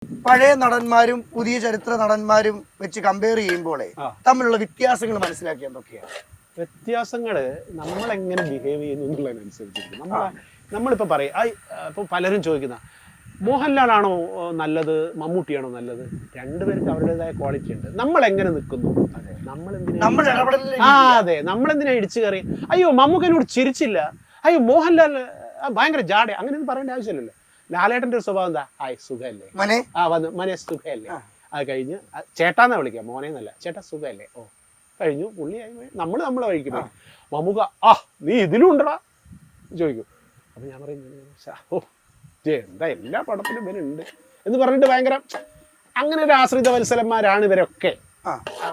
പഴയ നടന്മാരും പുതിയ ചരിത്ര നടന്മാരും വെച്ച് കമ്പയർ ചെയ്യുമ്പോഴേ തമ്മിലുള്ള വ്യത്യാസങ്ങൾ മനസ്സിലാക്കി എന്തൊക്കെയാണ്? വ്യത്യാസങ്ങള് നമ്മളെങ്ങനെ ബിഹേവ് ചെയ്യുന്നു എന്നുള്ളതിനനുസരിച്ചിരിക്കും. നമ്മളിപ്പോൾ പറയും ഇപ്പോൾ പലരും ചോദിക്കുന്ന മോഹൻലാലാണോ നല്ലത് മമ്മൂട്ടിയാണോ നല്ലത്? രണ്ടുപേർക്ക് അവരുടേതായ ക്വാളിറ്റി ഉണ്ട്. നമ്മൾ എങ്ങനെ നിൽക്കുന്നു, അതെ, നമ്മളെന്തിനാ ഇടിച്ചു കയറി അയ്യോ മമ്മൂക്കനോട് ചിരിച്ചില്ല, അയ്യോ മോഹൻലാൽ ഭയങ്കര ജാട, അങ്ങനെയൊന്നും പറയേണ്ട ആവശ്യമില്ലല്ലോ. ലാലേട്ടൻ്റെ ഒരു സ്വഭാവം എന്താ, ഹായ് സുഖല്ലേ, മനെ സുഖല്ലേ, അത് കഴിഞ്ഞ് ചേട്ടാന്നാ വിളിക്കുക, മോനെ എന്നല്ല, ചേട്ടാ സുഖല്ലേ, ഓ കഴിഞ്ഞു, പുള്ളിയായി നമ്മളെ വഴിക്ക് പോയി. മമ്മൂക്ക നീ ഇതിലും ഉണ്ടടാ ചോദിക്കും. അപ്പം ഞാൻ പറയും ഓ എന്താ എല്ലാ പടത്തിലും ഇവരുണ്ട് എന്ന് പറഞ്ഞിട്ട് ഭയങ്കര അങ്ങനെ ഒരു ആശ്രിത വത്സലന്മാരാണ് ഇവരൊക്കെ.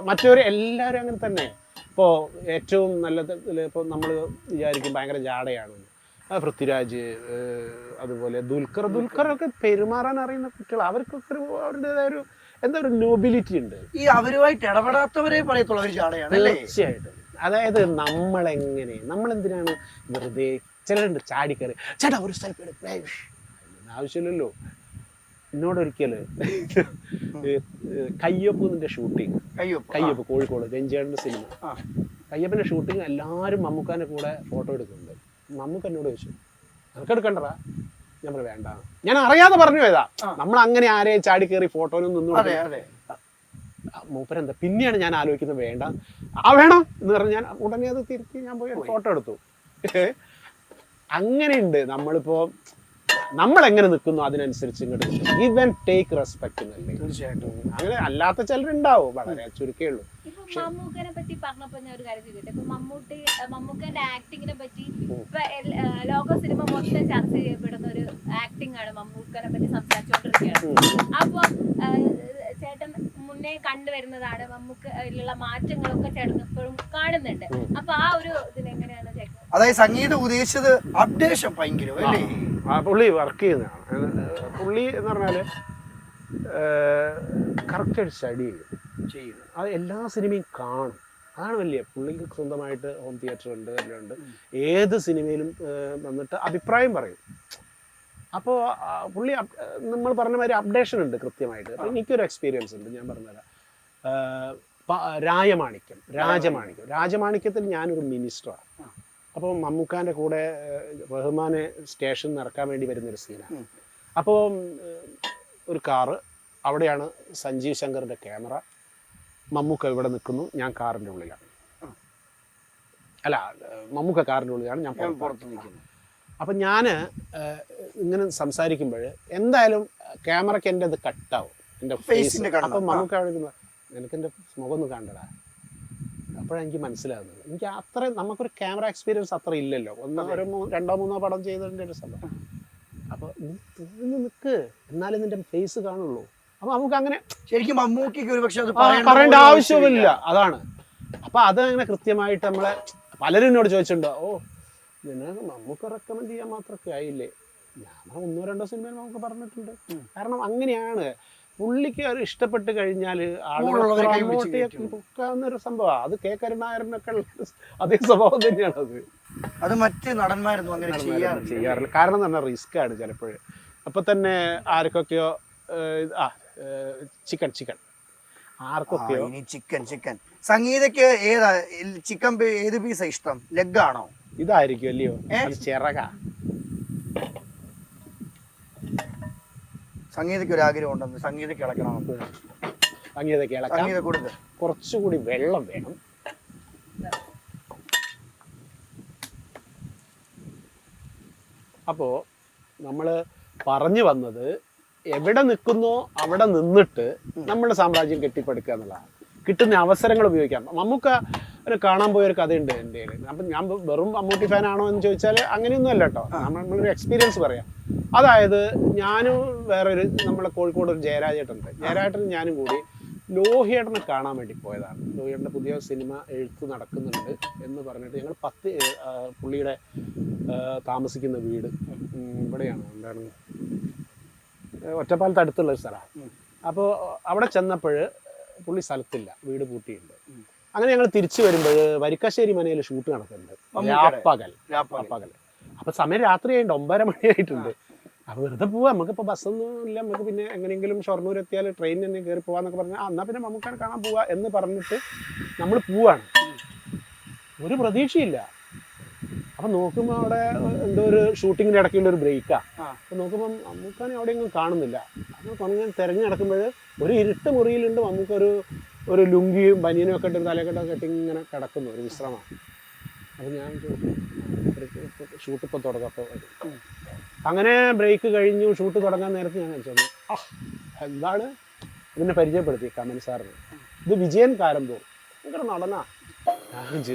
മറ്റവർ എല്ലാവരും അങ്ങനെ തന്നെ. ഇപ്പോൾ ഏറ്റവും നല്ലത് ഇപ്പോൾ നമ്മൾ വിചാരിക്കും ഭയങ്കര ജാടയാണ് പൃഥ്വിരാജ്, അതുപോലെ ദുൽഖറൊക്കെ പെരുമാറാൻ അറിയുന്ന കുട്ടികൾ, അവർക്കൊക്കെ അവരുടേതായ ഒരു എന്താ ഒരു നോബിലിറ്റി ഉണ്ട്. ഈ അവരുമായിട്ട് ഇടപെടാത്തവരെ പറയത്തുള്ളൂ തീർച്ചയായിട്ടും. അതായത് നമ്മളെന്തിനാണ് വെറുതെ ചിലരുണ്ട് ചാടിക്കറി ചേട്ടാ ഒരു സ്ഥലത്ത് ആവശ്യമില്ലല്ലോ. എന്നോടൊരിക്കല് കയ്യൊപ്പിന്റെ ഷൂട്ടിങ്, കയ്യൊപ്പ് കോഴിക്കോട് രഞ്ജേട്ടൻ്റെ സിനിമ, കയ്യപ്പൻ്റെ ഷൂട്ടിങ് എല്ലാവരും മമ്മൂക്കാൻ്റെ കൂടെ ഫോട്ടോ എടുക്കുന്നുണ്ട്. മമ്മൂക്ക എന്നോട് ചോദിച്ചു നിനക്ക് എടുക്കണ്ടടാ? ഞാൻ പറഞ്ഞു വേണ്ട. ഞാൻ അറിയാതെ പറഞ്ഞു പോയതാ. നമ്മൾ അങ്ങനെ ആരെയും ചാടിക്കേറി ഫോട്ടോയിലും നിന്നു. മൂപ്പരെന്താ പിന്നെയാണ് ഞാൻ ആലോചിക്കുന്നത് വേണ്ട വേണം എന്ന് പറഞ്ഞ് ഞാൻ ഉടനെ അത് തിരുത്തി ഞാൻ പോയി ഫോട്ടോ എടുത്തു. അങ്ങനെയുണ്ട്. നമ്മളെങ്ങനെ നിൽക്കുന്നു അതിനനുസരിച്ച് ഇങ്ങോട്ട് ഗിവ് ആൻഡ് ടേക്ക് റെസ്പെക്ട് എന്നല്ലേ. തീർച്ചയായിട്ടും. അങ്ങനെ അല്ലാത്ത ചിലരുണ്ടാവും, വളരെ ചുരുക്കേ ഉള്ളൂ. മമ്മൂക്കനെ പറ്റി പറഞ്ഞപ്പോ ഞാൻ ഒരു കാര്യം ചോദിക്കട്ടെ. ഇപ്പൊ മമ്മൂക്കന്റെ ആക്ടിങ്ങിനെ പറ്റി ഇപ്പൊ ലോക സിനിമ മൊത്തം ചർച്ച ചെയ്യപ്പെടുന്ന ഒരു ആക്ടിംഗ് ആണ്. മമ്മൂക്കനെ പറ്റി സംസാരിച്ചുകൊണ്ടിരിക്കുകയാണ്. അപ്പൊ ചേട്ടൻ മുന്നേ കണ്ടുവരുന്നതാണ് മമ്മൂക്കയിലുള്ള മാറ്റങ്ങളൊക്കെ ചേട്ടൻ ഇപ്പോഴും കാണുന്നുണ്ട്. അപ്പൊ ആ ഒരു ഇതിനെങ്ങനെയാണ് ചേട്ടൻ? അതായത് സംഗീതം ഉദ്ദേശിച്ചത് അപ്ഡേഷൻ ഭയങ്കര അല്ലേ? പുള്ളി വർക്ക് ചെയ്യുന്നതാണ്. പുള്ളി എന്ന് പറഞ്ഞാല് കറക്റ്റായിട്ട് സ്റ്റഡി ചെയ്യും. അത് എല്ലാ സിനിമയും കാണും. അതാണ് വലിയ പുള്ളിക്ക് സ്വന്തമായിട്ട് ഹോം തിയേറ്റർ ഉണ്ട്, എല്ലാം ഉണ്ട്. ഏത് സിനിമയിലും വന്നിട്ട് അഭിപ്രായം പറയും. അപ്പോൾ പുള്ളി നമ്മൾ പറഞ്ഞ മാതിരി അപ്ഡേഷൻ ഉണ്ട് കൃത്യമായിട്ട്. അപ്പം എനിക്കൊരു എക്സ്പീരിയൻസ് ഉണ്ട്, ഞാൻ പറഞ്ഞുതരാം. രാജമാണിക്യത്തിൽ ഞാനൊരു മിനിസ്റ്ററാണ്. അപ്പോൾ മമ്മൂക്കാൻ്റെ കൂടെ റഹ്മാനെ സ്റ്റേഷൻ ഇറക്കാൻ വേണ്ടി വരുന്നൊരു സീനാണ്. അപ്പോൾ ഒരു കാറ്, അവിടെയാണ് സഞ്ജീവ് ശങ്കറിൻ്റെ ക്യാമറ. മമ്മൂക്ക ഇവിടെ നിൽക്കുന്നു, ഞാൻ കാറിൻ്റെ ഉള്ളിലാണ്. മമ്മൂക്ക കാറിൻ്റെ ഉള്ളിലാണ്, ഞാൻ പുറത്ത് നിൽക്കുന്നു. അപ്പം ഞാൻ ഇങ്ങനെ സംസാരിക്കുമ്പോൾ എന്തായാലും ക്യാമറയ്ക്ക് എൻ്റെ അത് കട്ടാവും, എൻ്റെ ഫേസ്. അപ്പം മമ്മൂക്ക അവിടെ ഇരുന്ന് നിനക്കെൻ്റെ മുഖം ഒന്ന് കണ്ടടാ. അപ്പോഴാണ് എനിക്ക് മനസ്സിലാകുന്നത്. എനിക്ക് അത്ര നമുക്കൊരു ക്യാമറ എക്സ്പീരിയൻസ് അത്ര ഇല്ലല്ലോ. ഒരു 2-3 പടം ചെയ്തതിൻ്റെ ഒരു സംഭവം. അപ്പോൾ നീ നിൽക്ക്, എന്നാലും നിൻ്റെ ഫേസ് കാണുള്ളൂ. അപ്പം നമുക്ക് അങ്ങനെ ശരിക്കും മമ്മൂക്കയ്ക്ക് ഒരു പക്ഷേ പറയേണ്ട ആവശ്യമില്ല. അതാണ്. അപ്പം അതങ്ങനെ കൃത്യമായിട്ട് നമ്മളെ പലരും എന്നോട് ചോദിച്ചിട്ടുണ്ടോ, നിനക്ക് മമ്മൂക്ക റെക്കമെൻഡ് ചെയ്യാൻ മാത്രമൊക്കെ ആയില്ലേ? ഞാൻ 1-2 സിനിമയിൽ നമുക്ക് പറഞ്ഞിട്ടുണ്ട്. കാരണം അങ്ങനെയാണ് പുള്ളിക്ക് അത് ഇഷ്ടപ്പെട്ട് കഴിഞ്ഞാൽ ആളുകളൊരു സംഭവമാണ്. അത് കെ കരുണാകരനൊക്കെ അതേ സ്വഭാവം തന്നെയാണ്. അത് മറ്റ് നടന്മാരൊന്നും അങ്ങനെ ചെയ്യാറില്ല. കാരണം തന്നെ റിസ്ക് ആണ് ചിലപ്പോഴും. അപ്പൊ തന്നെ ആർക്കൊക്കെയോ ചിക്കൻ ആർക്കൊക്കെയോ ചിക്കൻ സംഗീതയ്ക്ക് ഏതാ ചിക്കൻ ഏത് പീസാ ഇഷ്ടം? ലെഗ് ആണോ? ഇതായിരിക്കും അല്ലയോ, ചിറക. സംഗീതയ്ക്ക് ഒരു ആഗ്രഹം ഉണ്ടെന്ന്, സംഗീതയ്ക്ക് ഇളക്കണം. സംഗീതയ്ക്ക് കൊടുത്ത് കുറച്ചുകൂടി വെള്ളം വേണം. അപ്പോൾ നമ്മൾ പറഞ്ഞു വന്നത് എവിടെ നിൽക്കുന്നോ അവിടെ നിന്നിട്ട് നമ്മുടെ സാമ്രാജ്യം കെട്ടിപ്പടുക്കുക എന്നുള്ളതാണ്. കിട്ടുന്ന അവസരങ്ങൾ ഉപയോഗിക്കാം. മമ്മൂക്ക കാണാൻ പോയൊരു കഥയുണ്ട് എൻ്റെ കയ്യിൽ. അപ്പം ഞാൻ വെറും മമ്മൂട്ടി ഫാനാണോ എന്ന് ചോദിച്ചാൽ അങ്ങനെയൊന്നും അല്ല കേട്ടോ. നമ്മളൊരു എക്സ്പീരിയൻസ് പറയാം. അതായത് ഞാനും വേറൊരു നമ്മളെ കോഴിക്കോട് ഒരു ജയരാജേട്ടനുണ്ട്. ജയരാജേട്ടനും ഞാനും കൂടി ലോഹിയേട്ടനെ കാണാൻ വേണ്ടി പോയതാണ്. ലോഹിയേട്ടൻ്റെ പുതിയ സിനിമ എഴുത്ത് നടക്കുന്നുണ്ട് എന്ന് പറഞ്ഞിട്ട് ഞങ്ങൾ പുള്ളിയുടെ താമസിക്കുന്ന വീട് ഇവിടെയാണ്, എന്താണ് ഒറ്റപ്പാലത്ത് അടുത്തുള്ള ഒരു സ്ഥലമാണ്. അപ്പോൾ അവിടെ ചെന്നപ്പോൾ പുള്ളി സ്ഥലത്തില്ല, വീട് പൂട്ടിയിട്ടുണ്ട്. അങ്ങനെ ഞങ്ങൾ തിരിച്ചു വരുമ്പോൾ വരിക്കാശ്ശേരി മനയിൽ ഷൂട്ട് നടക്കുന്നുണ്ട്. രാപ്പകൽ. അപ്പം സമയം രാത്രി ആയിട്ടുണ്ട്, 9:30 മണിയായിട്ടുണ്ട്. അപ്പോൾ വെറുതെ പോവാം, നമുക്കിപ്പോൾ ബസ്സൊന്നും ഇല്ല, നമുക്ക് പിന്നെ എങ്ങനെയെങ്കിലും ഷൊർണൂർ എത്തിയാൽ ട്രെയിൻ തന്നെ കയറി പോകാമെന്നൊക്കെ പറഞ്ഞാൽ എന്നാൽ പിന്നെ മമ്മൂക്കാനെ കാണാൻ പോവാ എന്ന് പറഞ്ഞിട്ട് നമ്മൾ പോവാണ്. ഒരു പ്രതീക്ഷയില്ല. അപ്പം നോക്കുമ്പോൾ അവിടെ എന്തോ ഒരു ഷൂട്ടിങ്ങിൻ്റെ ഇടയ്ക്കുള്ള ഒരു ബ്രേക്കാണ്. അപ്പം നോക്കുമ്പം മമ്മൂക്കാനെ അവിടെയൊന്നും കാണുന്നില്ല. അപ്പോൾ അങ്ങനെ തിരഞ്ഞു നടക്കുമ്പോൾ ഒരു ഇരുട്ട് മുറിയിലുണ്ട് മമ്മൂക്കൊരു ലുങ്കിയും ബനിയനും ഒക്കെ ഇട്ട് തലക്കെട്ടൊക്കെ കെട്ടി ഇങ്ങനെ കിടക്കുന്നു, ഒരു വിശ്രമമാണ്. അപ്പോൾ ഞാൻ ഷൂട്ട് ഇപ്പോൾ തുടങ്ങാം, അപ്പോൾ വരും. അങ്ങനെ ബ്രേക്ക് കഴിഞ്ഞു, ഷൂട്ട് തുടങ്ങാൻ നേരത്തെ ഞാൻ ചോദിച്ചു, എന്താണ് ഇതിനെ പരിചയപ്പെടുത്തി കമൽ സാറിന്, ഇത് വിജയൻ കാരന്തൂർ, ഭയങ്കര നടനാ. ഞാൻ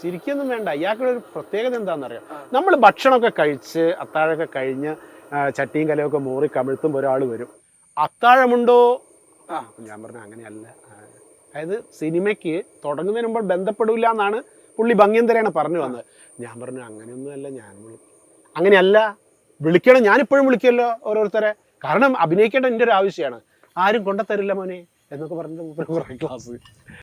ചിരിക്കൊന്നും വേണ്ട. ഇയാൾക്കുള്ള ഒരു പ്രത്യേകത എന്താണെന്നറിയാം, നമ്മൾ ഭക്ഷണമൊക്കെ കഴിച്ച് അത്താഴമൊക്കെ കഴിഞ്ഞ് ചട്ടിയും കലയൊക്കെ മോറി കമിഴ്ത്തുമ്പോൾ ഒരാൾ വരും, അത്താഴമുണ്ടോ? ഞാൻ പറഞ്ഞു അങ്ങനെയല്ല, അതായത് സിനിമയ്ക്ക് തുടങ്ങുന്നതിന് മുമ്പ് ബന്ധപ്പെടില്ല എന്നാണ് പുള്ളി ഭംഗ്യന്തരേണ പറഞ്ഞു വന്നത്. ഞാൻ പറഞ്ഞു അങ്ങനെയൊന്നുമല്ല, ഞാൻ അങ്ങനെയല്ല, വിളിക്കണം, ഞാനിപ്പോഴും വിളിക്കുമല്ലോ ഓരോരുത്തരെ, കാരണം അഭിനയിക്കേണ്ട എൻ്റെ ഒരു ആവശ്യമാണ്, ആരും കൊണ്ടുത്തരില്ല മോനെ എന്നൊക്കെ പറഞ്ഞിട്ട് കുറേ ക്ലാസ്